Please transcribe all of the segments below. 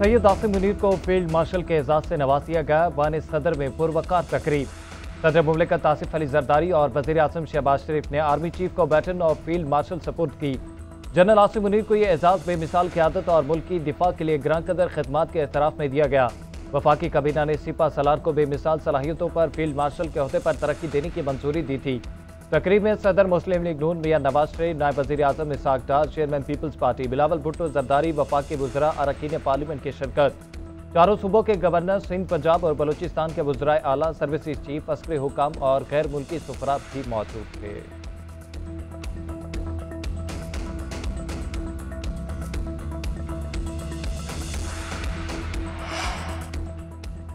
सैयद आसिम मुनीर को field marshal के एजाज से नवाज दिया गया। वान सदर में पुरवकार तकरीब। सदर मुमलिकत आसिफ अली जरदारी और वज़ीर आज़म शहबाज शरीफ ने आर्मी चीफ को baton of field marshal support की। जनरल आसिम मुनीर को यह एजाज बेमिसाल क़यादत और मुल्क की दिफा के लिए ग्रां कदर खिदमात के एतराफ़ में दिया गया। वफाकी काबीना ने सिपा सलार को बेमिसाल सलाहियतों पर फील्ड मार्शल के ओहदे पर तरक्की देने की मंजूरी दी थी। तकरीब में सदर मुस्लिम लीग नून मियां नवाज शरीफ, नायब वज़ीर आज़म इसहाक डार, चेयरमैन पीपल्स पार्टी बिलावल भुट्टो जरदारी, वफाकी वुज़रा, अरकान पार्लियामेंट की शिरकत। चारों सूबों के गवर्नर, सिंध, पंजाब और बलूचिस्तान के वुज़राए आला, सर्विसेज चीफ, अस्करी हुकाम और गैर मुल्की सफरात भी मौजूद थे।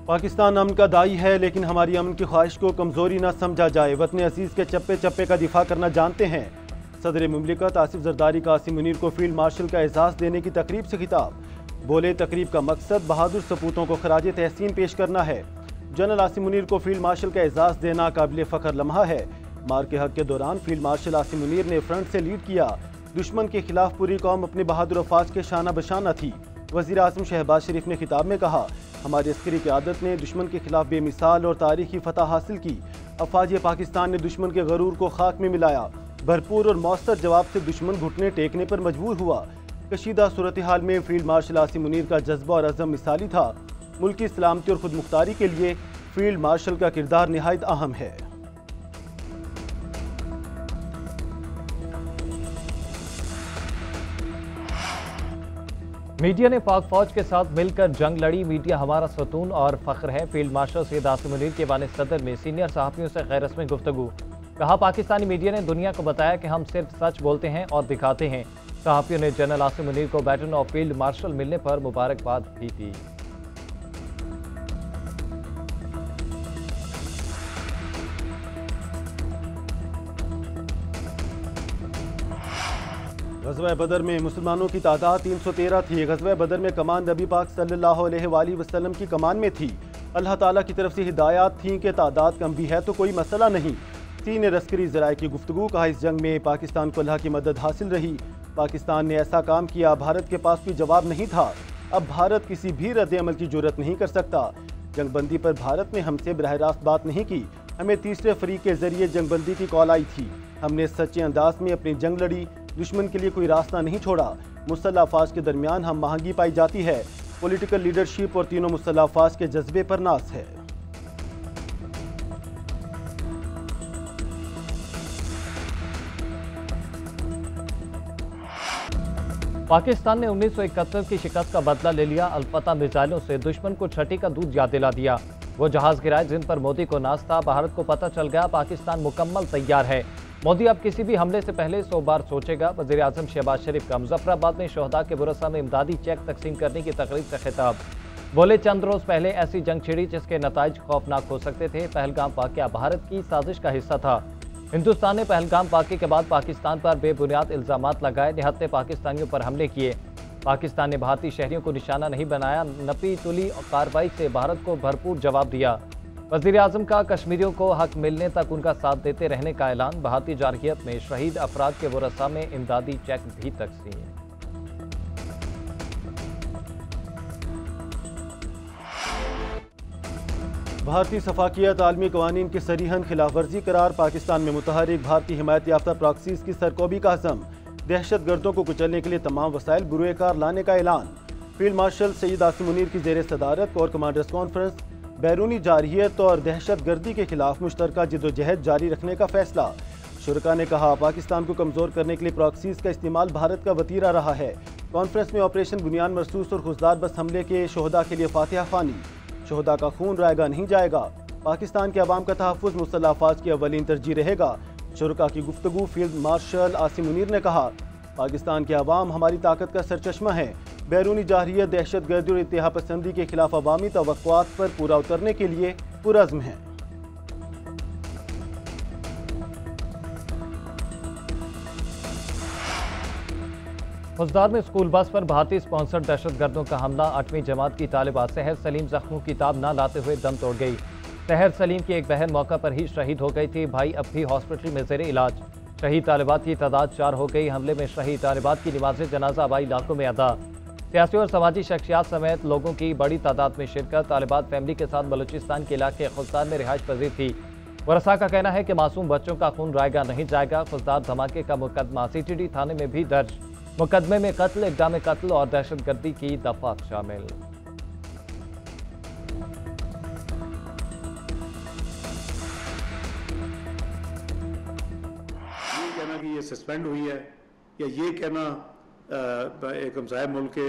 पाकिस्तान अमन का दाई है, लेकिन हमारी अमन की ख्वाहिश को कमज़ोरी ना समझा जाए। वतन अजीज़ के चप्पे चप्पे का दिफा करना जानते हैं। सदर मुमलिकत आसिफ जरदारी का आसिम मुनीर को फील्ड मार्शल का एजाज़ देने की तकरीब से खिताब। बोले, तकरीब का मकसद बहादुर सपूतों को खराज तहसीन पेश करना है। जनरल आसिम मुनीर को फील्ड मार्शल का एजाज़ देना काबिल फ़ख्र लम्हा है। मार के हक के दौरान फील्ड मार्शल आसिम मुनीर ने फ्रंट से लीड किया। दुश्मन के खिलाफ पूरी कौम अपने बहादुर अफवाज के शाना बशाना थी। वज़ीर आज़म शहबाज शरीफ ने खिताब में कहा, हमारी अस्करी क़यादत ने दुश्मन के खिलाफ बेमिसाल और तारीखी फतह हासिल की। अफवाज पाकिस्तान ने दुश्मन के गरूर को खाक में मिलाया। भरपूर और मौसर जवाब से दुश्मन घुटने टेकने पर मजबूर हुआ। कशीदा सूरत हाल में फील्ड मार्शल आसिम मुनीर का जज्बा और अज़म मिसाली था। मुल्क की सलामती और खुद मुख्तारी के लिए फील्ड मार्शल का किरदार निहायत अहम है। मीडिया ने पाक फौज के साथ मिलकर जंग लड़ी। मीडिया हमारा सतून और फख्र है। फील्ड मार्शल सैयद आसिम मुनीर के वान सदर में सीनियर सहाफ़ियों से गैर रस्मी गुफ्तगू। कहा, पाकिस्तानी मीडिया ने दुनिया को बताया कि हम सिर्फ सच बोलते हैं और दिखाते हैं। सहाफ़ियों ने जनरल आसिम मुनीर को बैटन ऑफ फील्ड मार्शल मिलने पर मुबारकबाद भी दी। ग़ज़वा बदर में मुसलमानों की तादाद 313 थी। ग़ज़वा बदर में कमान नबी पाक सल्लल्लाहु अलैहि वसल्लम की कमान में थी। अल्लाह ताला की तरफ से हिदायत थी कि तादाद कम भी है तो कोई मसला नहीं। सीनियर अस्करी ज़राए की गुफ्तगू। कहा, इस जंग में पाकिस्तान को अल्लाह की मदद हासिल रही। पाकिस्तान ने ऐसा काम किया, भारत के पास कोई जवाब नहीं था। अब भारत किसी भी रद्द अमल की जुर्रत नहीं कर सकता। जंगबंदी पर भारत ने हमसे बराह रास्त बात नहीं की। हमें तीसरे फरीक के जरिए जंगबंदी की कॉल आई थी। हमने सच्चे अंदाज में अपनी जंग लड़ी। दुश्मन के लिए कोई रास्ता नहीं छोड़ा। मुसल्लह अफवाज के दरमियान हम महंगी पाई जाती है। पॉलिटिकल लीडरशिप और तीनों मुसल्लह अफवाज के जज्बे पर नाज है। पाकिस्तान ने 1971 की शिकस्त का बदला ले लिया। अल-फतह मिसाइलों से दुश्मन को छठी का दूध याद दिला दिया। वो जहाज गिराए जिन पर मोदी को नाज था। भारत को पता चल गया पाकिस्तान मुकम्मल तैयार है। मोदी अब किसी भी हमले से पहले 100 बार सोचेगा। वज़ीर आज़म शहबाज शरीफ का मुजफ्फराबाद में शहदा के बुरसा में इमदादी चेक तकसीम करने की तकरीब से खिताब। बोले, चंद रोज पहले ऐसी जंग छिड़ी जिसके नताइज खौफनाक हो सकते थे। पहलगाम वाक़या भारत की साजिश का हिस्सा था। हिंदुस्तान ने पहलगाम वाक़े के बाद पाकिस्तान पर बेबुनियाद इल्ज़ामात लगाए। निहत्ते पाकिस्तानियों पर हमले किए। पाकिस्तान ने भारतीय शहरियों को निशाना नहीं बनाया। नपी तुली कार्रवाई से भारत को भरपूर जवाब दिया। वज़ीर आज़म का कश्मीरियों को हक मिलने तक उनका साथ देते रहने का ऐलान। भारतीय जारहियत में शहीद अफराद के वरसा में इमदादी चेक भी तकसीम। भारतीय सफाकियत आलमी कवानीन की सरीहन खिलाफ वर्जी करार। पाकिस्तान में मुतहरिक भारतीय हिमायत याफ्ता प्रॉक्सीज की सरकोबी का अज़म। दहशत गर्दों को कुचलने के लिए तमाम वसाइल बुरुएकार लाने का ऐलान। फील्ड मार्शल सैयद आसिम मुनीर की ज़ेर सदारत कोर कमांडर्स कॉन्फ्रेंस। बैरूनी जारहियत और दहशत गर्दी के खिलाफ मुश्तरका जिद्दोजहद जारी रखने का फैसला। शुरका ने कहा, पाकिस्तान को कमज़ोर करने के लिए प्रॉक्सीज का इस्तेमाल भारत का वतीरा रहा है। कॉन्फ्रेंस में ऑपरेशन बुनियाद मरसूस और खुजदार बस हमले के शोहदा के लिए फातिहा फ़ानी। शोहदा का खून रायगा नहीं जाएगा। पाकिस्तान के अवाम का तहफ़्फ़ुज़ मुसल्लह अफ़वाज की अव्वलीन तरजीह रहेगा। शुरका की गुफ्तगू। फील्ड मार्शल आसिम मुनीर ने कहा, पाकिस्तान के अवाम हमारी ताकत का सरचश्मा है। बैरूनी जारहियत, दहशत गर्दी और इत्तेहा पसंदी के खिलाफ अवामी तवक्कुआत पर पूरा उतरने के लिए पुरज़्म है। फौजदार में स्कूल बस पर भारतीय स्पॉन्सर्ड दहशत गर्दों का हमला। 8वीं जमात की तालिबा सहर सलीम जख्मों की ताब न लाते हुए दम तोड़ गई। सहर सलीम की एक बहन मौका पर ही शहीद हो गई थी। भाई अब भी हॉस्पिटल में ज़ेर इलाज। शहीद तालिबात की तादाद 4 हो गई। हमले में शहीद तालिबात की नमाज जनाजा आबाई इलाकों में अदा। सियासी और समाजी शख्सियात समेत लोगों की बड़ी तादाद में शिरकत। तालिबान फैमिली के साथ बलूचिस्तान के इलाके खुजदार में रिहाइश पजीर थी। वरसा का कहना है कि मासूम बच्चों का खून रायगा नहीं जाएगा। खुजदार धमाके का मुकदमा CTD थाने में भी दर्ज। मुकदमे में कत्ल, इक़दाम कत्ल और दहशतगर्दी की दफात शामिल। ये कहना कि ये सस्पेंड हुई है या ये कहना एक हमसाया मुल्क के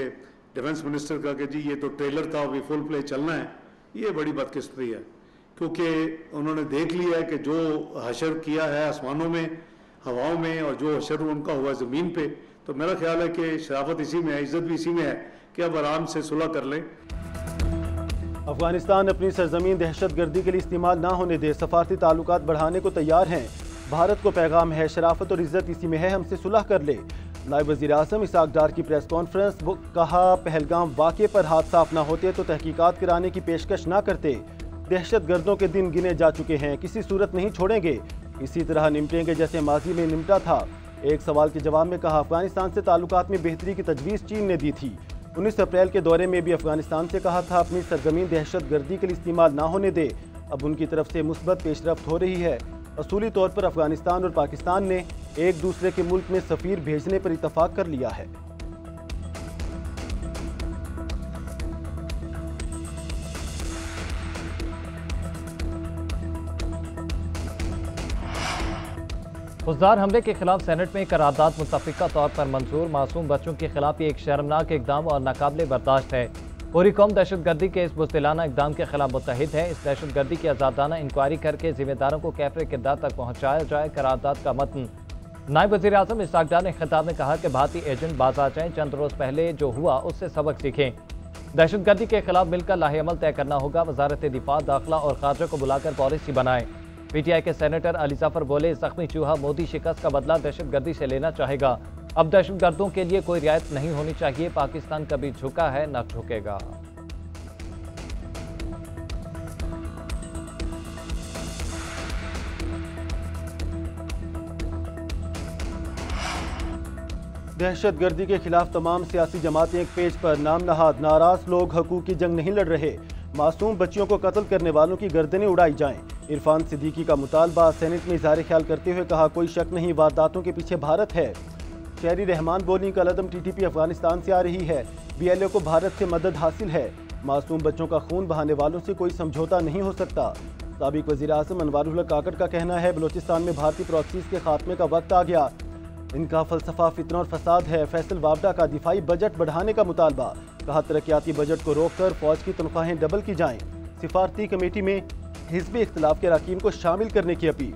डिफेंस मिनिस्टर का कि जी ये तो ट्रेलर था, अभी फुल प्ले चलना है, ये बड़ी बदकिस्मती है। क्योंकि उन्होंने देख लिया है कि जो हशर किया है आसमानों में, हवाओं में, और जो हशर उनका हुआ ज़मीन पे, तो मेरा ख्याल है कि शराफत इसी में है, इज्जत भी इसी में है कि अब आराम से सुलह कर लें। अफगानिस्तान अपनी सरजमीन दहशतगर्दी के लिए इस्तेमाल ना होने दे, सफारती ताल्लुकात बढ़ाने को तैयार हैं। भारत को पैगाम है, शराफत और इज्जत इसी में है, हमसे सुलह कर ले। नायब वज़ीर आज़म इसहाक डार की प्रेस कॉन्फ्रेंस। कहा, पहलगाम वाक़े पर हाथ साफ ना होते तो तहकीकात कराने की पेशकश ना करते। दहशतगर्दों के दिन गिने जा चुके हैं, किसी सूरत नहीं छोड़ेंगे, इसी तरह निपटेंगे जैसे माजी में निपटा था। एक सवाल के जवाब में कहा, अफगानिस्तान से ताल्लुकात में बेहतरी की तजवीज़ चीन ने दी थी। 19 अप्रैल के दौरे में भी अफगानिस्तान से कहा था अपनी सरजमीन दहशतगर्दी के लिए इस्तेमाल ना होने दे। अब उनकी तरफ से मुस्बत पेशरफ्त हो रही है। असूली तौर पर अफगानिस्तान और पाकिस्तान ने एक दूसरे के मुल्क में सफ़ीर भेजने पर इत्तफाक कर लिया है। खुजदार हमले के खिलाफ सेनेट में करारदाद मुत्तफ़िका तौर पर मंजूर। मासूम बच्चों के खिलाफ ये एक शर्मनाक इकदाम और नाकाबिले बर्दाश्त है। पूरी कौम दहशतगर्दी के इस बुज़दिलाना इकदाम के खिलाफ मुत्तहिद है। इस दहशतगर्दी की आज़ादाना इंक्वायरी करके जिम्मेदारों को कैफ़रे किरदार तक पहुँचाया जाए। करारदाद का मतन। नायब वज़ीर आज़म इसहाक डार ने खिताब में कहा कि भारतीय एजेंट बाज आ जाएं, चंद रोज़ पहले जो हुआ उससे सबक सीखें। दहशतगर्दी के खिलाफ मिलकर लाहेअमल तय करना होगा। वज़ारत दिफा, दाखिला और खारजा को बुलाकर पॉलिसी बनाएं। PTI के सेनेटर अली ज़फ़र बोले, ज़ख्मी चूहा मोदी शिकस्त का बदला दहशतगर्दी से लेना चाहेगा। अब दहशतगर्दों के लिए कोई रियायत नहीं होनी चाहिए। पाकिस्तान कभी झुका है न झुकेगा। दहशतगर्दी के खिलाफ तमाम सियासी जमातें एक पेज पर। नाम नहाद नाराज लोग हकूक़ की जंग नहीं लड़ रहे। मासूम बच्चियों को कत्ल करने वालों की गर्दनें उड़ाई जाएं। इरफान सिद्दीकी का मुतालबा। सेनेट में इज़हार ख्याल करते हुए कहा, कोई शक नहीं वारदातों के पीछे भारत है। शहरी रहमान बोली, कलअदम TTP अफगानिस्तान से आ रही है। BLO को भारत से मदद हासिल है। मासूम बच्चों का खून बहाने वालों से कोई समझौता नहीं हो सकता। साबिक वज़ीर आज़म अनवारुल हक काकड़ का कहना है, बलोचिस्तान में भारतीय प्रॉक्सीज के खात्मे का वक्त आ गया। इनका फलसफा फितना और फसाद है। फैसल वावडा का दिफाई बजट बढ़ाने का मुतालबा। कहा, तरक्याती बजट को रोककर फौज की तनख्वाहें डबल की जाएं। सिफारती कमेटी में हिज़्बी इख्तिलाफ के अरकान को शामिल करने की अपील।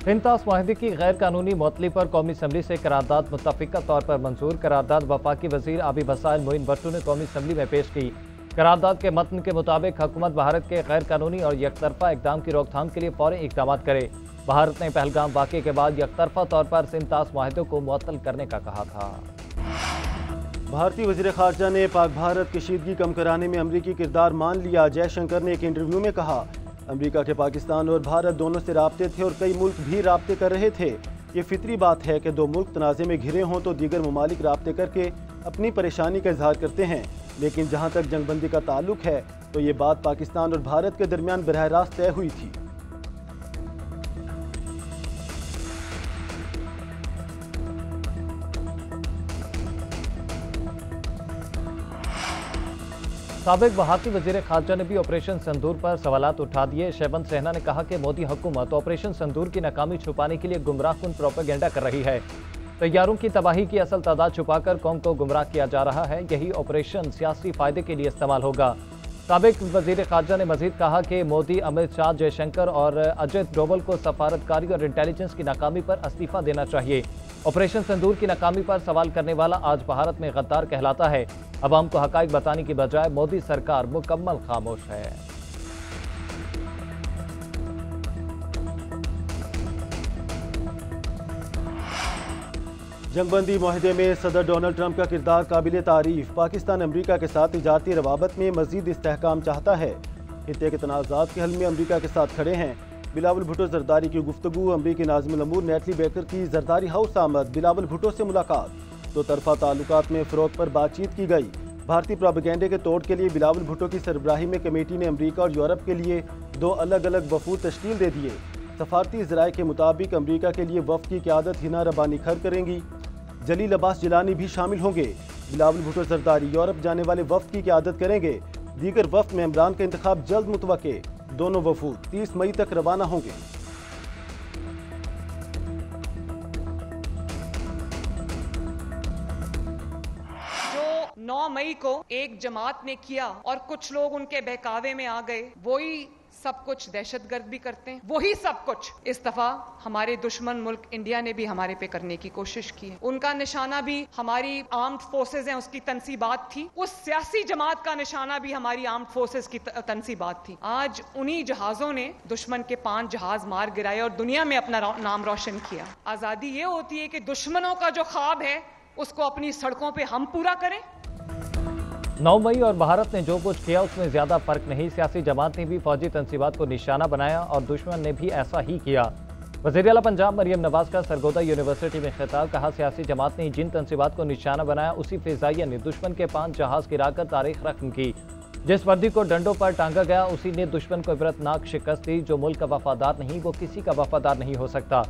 इंतास माहिदे की गैर कानूनी मुअत्तली पर कौमी असम्बली से करारदाद मुत्तफ़िका तौर पर मंजूर। करारदाद वफाकी वज़ीर आबी वसाइल मोइन भट्टू ने कौमी असम्बली में पेश की। करारदाद के मतन के मुताबिक हुकूमत भारत के गैर कानूनी और यकतरफा इक़दाम की रोकथाम के लिए फौरी इक़दाम करे। भारत ने पहलगाम वाक़े के बाद यकतरफा तौर पर इंतास माहिदे को मुअत्तल करने का कहा था। भारतीय वज़ीर ख़ारजा ने पाक भारत कशीदगी कम कराने में अमरीकी किरदार मान लिया। जयशंकर ने एक इंटरव्यू में कहा, अमेरिका के पाकिस्तान और भारत दोनों से राब्ते थे और कई मुल्क भी राब्ते कर रहे थे। ये फितरी बात है कि दो मुल्क तनाज़े में घिरे हों तो दीगर ममालिक राब्ते करके अपनी परेशानी का इजहार करते हैं, लेकिन जहाँ तक जंगबंदी का ताल्लुक है तो ये बात पाकिस्तान और भारत के दरमियान बरह रास्त तय हुई थी। साबिक भारतीय वज़ीर ख़ारजा ने भी ऑपरेशन संदूर पर सवालात उठा दिए। शहबंद सहना ने कहा कि मोदी हुकूमत ऑपरेशन संदूर की नाकामी छुपाने के लिए गुमराहकुन प्रोपेगेंडा कर रही है। तैयारों की तबाही की असल तादाद छुपाकर कौम को गुमराह किया जा रहा है। यही ऑपरेशन सियासी फ़ायदे के लिए इस्तेमाल होगा। साबिक वज़ीर ख़ारजा ने मज़ीद कहा कि मोदी, अमित शाह, जयशंकर और अजित डोवल को सफारतकारी और इंटेलिजेंस की नाकामी पर इस्तीफ़ा देना चाहिए। ऑपरेशन संदूर की नाकामी पर सवाल करने वाला आज भारत में गद्दार कहलाता है। अवाम को हक़ाइक़ बताने की बजाय मोदी सरकार मुकम्मल खामोश है। जंगबंदी मुआहदे में सदर डोनाल्ड ट्रंप का किरदार काबिल तारीफ। पाकिस्तान अमरीका के साथ तिजारती रवाबत में मजीद इस्तेहकाम चाहता है। खित्ते के तनाज़ात के हल में अमरीका के साथ खड़े हैं। बिलावल भुट्टो जरदारी की गुफ्तगू। अमरीकी नाज़िमुल अमूर नेटली बेकर की जरदारी हाउस आमद। बिलावल भुट्टो से मुलाकात। दो तरफा ताल्लुकात में फ़रोग पर बातचीत की गई। भारतीय प्रोपेगेंडे के तोड़ के लिए बिलावल भुट्टो की सरबराही में कमेटी ने अमरीका और यूरोप के लिए 2 अलग अलग वफूद तश्कील दे दिए। सफारती ज़राए के मुताबिक अमरीका के लिए वफ़द की क़यादत हिना रबानी खर करेंगी। जलील अब्बास जिलानी भी शामिल होंगे। बिलावल भुट्टो जरदारी यूरोप जाने वाले वफ़द की क़यादत करेंगे। दीगर वफ़द मेंबरान का इंतखाब जल्द मुतवक्के। दोनों वफूद 30 मई तक रवाना होंगे। जो 9 मई को एक जमात ने किया और कुछ लोग उनके बहकावे में आ गए, वही सब कुछ दहशतगर्द भी करते हैं। वही सब कुछ इस दफा हमारे दुश्मन मुल्क इंडिया ने भी हमारे पे करने की कोशिश की है। उनका निशाना भी हमारी आर्म्ड फोर्सेज हैं, उसकी तनसीबात थी। उस सियासी जमात का निशाना भी हमारी आर्म्ड फोर्सेज की तनसीबात थी। आज उन्हीं जहाजों ने दुश्मन के 5 जहाज मार गिराए और दुनिया में अपना नाम रोशन किया। आजादी ये होती है कि दुश्मनों का जो ख्वाब है उसको अपनी सड़कों पे हम पूरा करें। 9 मई और भारत ने जो कुछ किया उसमें ज्यादा फर्क नहीं। सियासी जमात ने भी फौजी तंसीबात को निशाना बनाया और दुश्मन ने भी ऐसा ही किया। वज़ीर आला पंजाब मरियम नवाज का सरगोदा यूनिवर्सिटी में खिताब। कहा, सियासी जमात ने जिन तंसीबात को निशाना बनाया उसी फिजाइया ने दुश्मन के 5 जहाज गिराकर तारीख रकम की। जिस वर्दी को डंडों पर टांगा गया उसी ने दुश्मन को इबरतनाक शिकस्त दी। जो मुल्क का वफादार नहीं वो किसी का वफादार नहीं हो सकता।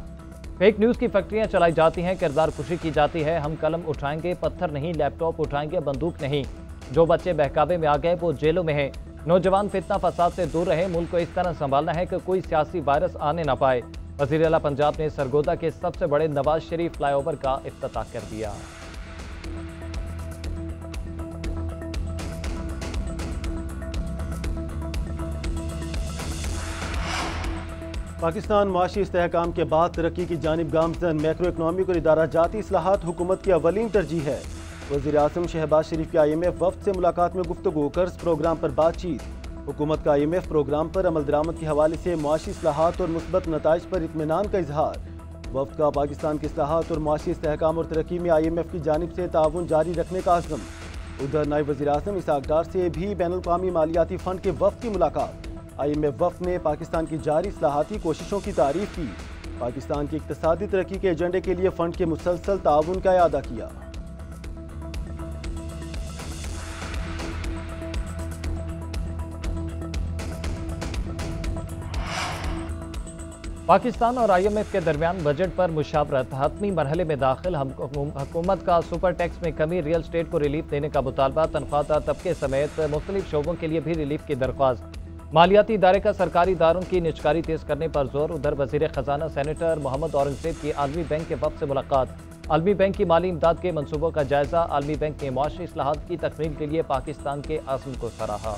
फेक न्यूज़ की फैक्ट्रियां चलाई जाती हैं, किरदार खुशी की जाती है। हम कलम उठाएंगे, पत्थर नहीं, लैपटॉप उठाएंगे, बंदूक नहीं। जो बच्चे बहकावे में आ गए वो जेलों में हैं। नौजवान फितना फसाद से दूर रहे। मुल्क को इस तरह संभालना है कि कोई सियासी वायरस आने ना पाए। वज़ीर आला पंजाब ने सरगोदा के सबसे बड़े नवाज शरीफ फ्लाईओवर का इफ्तिताह कर दिया। पाकिस्तान माशी इस्तेहकाम के बाद तरक्की की जानिब गामजन। मैक्रो इकनॉमिक और इदारा जाती इस्लाहात हुकूमत की अवलीन तरजीह है। वज़ीर आज़म शहबाज शरीफ की IMF वफ़द से मुलाकात में गुफ्तगू। कर्ज प्रोग्राम पर बातचीत। हुकूमत का IMF प्रोग्राम पर अमल दरामद के हवाले से मुआशी इस्लाहात और मुस्बत नताइज पर इत्मीनान का इजहार। वफ़द का पाकिस्तान की इस्लाहात और मुआशी इस्तेहकाम और तरक्की में IMF की जानिब से ताउन जारी रखने का अज़्म। उधर नायब वज़ीर आज़म इसाक डार से भी बैनुल-अक़वामी मालियाती फ़ंड के वफ़द की मुलाकात। IMF वफ़द ने पाकिस्तान की जारी इस्लाहाती कोशिशों की तारीफ की। पाकिस्तान की इक़्तिसादी तरक्की के एजेंडे के लिए फ़ंड के मुसलसल ताउन का इआदा किया। पाकिस्तान और IMF के दरमियान बजट पर मुशावरत। हतमी मरहले में दाखिल। हुकूमत का सुपर टैक्स में कमी, रियल स्टेट को रिलीफ देने का मुतालबा, तनख्वाहदार तबके समेत मुख्तलिफ शोबों के लिए भी रिलीफ की दरख्वास्त। मालियाती इदारे का सरकारी इदारों की निजकारी तेज करने पर जोर। उधर वज़ीर ख़जाना सेनेटर मोहम्मद औरंगज़ेब की आलमी बैंक के वफ़द से मुलाकात। आलमी बैंक की माली इमदाद के मनसूबों का जायजा। आलमी बैंक ने मुआशी इस्लाहात की तकमील के लिए पाकिस्तान के अज़्म को सराहा।